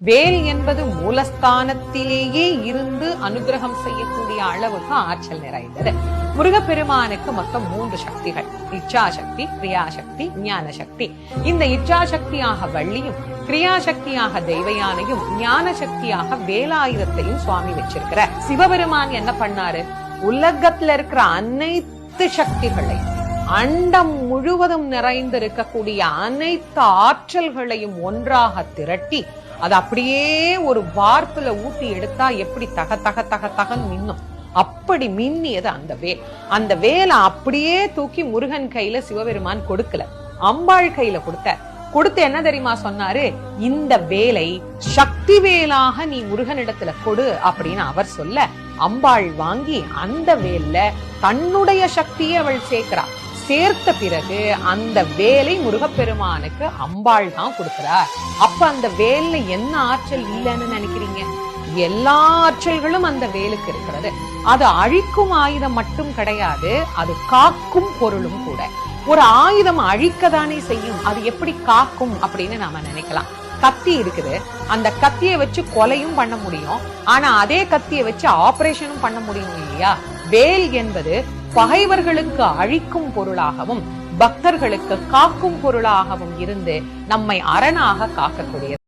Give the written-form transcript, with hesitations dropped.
வேல் என்பது மூலஸ்தானத்திலேயே இருந்து அனுகிரகம் செய்யக்கூடிய அளவுக்கு ஆற்றல் நிறைந்தது. முருகப்பெருமானுக்கு மொத்தம் 3 சக்திகள்: இச்சாசக்தி, கிரியாசக்தி, ஞான சக்தி. இந்த இச்சாசக்தியாக வள்ளியும், கிரியாசக்தியாக தெய்வயானையும், ஞான சக்தியாக வேலாயுதத்தையும் சுவாமி வச்சிருக்கிறார். சிவபெருமான் என்ன பண்ணாரு? உலகத்துல இருக்கிற அனைத்து சக்திகளை, அண்டம் முழுவதும் நிறைந்திருக்கக்கூடிய அனைத்து ஆற்றல்களையும் ஒன்றாக திரட்டி அது அப்படியே ஒரு வார்ப்புல ஊட்டி எடுத்தா எப்படி தக தக தக தகன்னு மின்னும், அப்படி மின்னியது அந்த வேல். அந்த வேலை அப்படியே தூக்கி முருகன் கையில சிவபெருமான் கொடுக்கல, அம்பாள் கையில கொடுத்து என்ன தெரியுமா சொன்னாரு? இந்த வேலை சக்தி வேலாக நீ முருகனிடத்துல கொடு அப்படின்னு அவர் சொல்ல, அம்பாள் வாங்கி அந்த வேல்ல தன்னுடைய சக்தியை அவள் சேர்க்கிறா. சேர்த்த பிறகு அந்த வேலை முருகப்பெருமானுக்கு அம்பாள் தான் கொடுக்கிறார். அப்ப அந்த வேல்ல என்ன ஆற்றல் இல்லைன்னு நினைக்கிறீங்க? எல்லா ஆற்றல்களும் அந்த வேலுக்கு இருக்கிறது. அது அழிக்கும் ஆயுதம் மட்டும் கிடையாது, அது காக்கும் பொருளும் கூட. ஒரு ஆயுதம் அழிக்கதானே செய்யும், அது எப்படி காக்கும் அப்படின்னு நாம நினைக்கலாம். கத்தி இருக்குது, அந்த கத்தியை வச்சு கொலையும் பண்ண முடியும், ஆனா அதே கத்தியை வச்சு ஆபரேஷனும் பண்ண முடியும் இல்லையா? வேல் என்பது பகைவர்களுக்கு அழிக்கும் பொருளாகவும் பக்தர்களுக்கு காக்கும் பொருளாகவும் இருந்து நம்மை அரணாக காக்கக்கூடியது.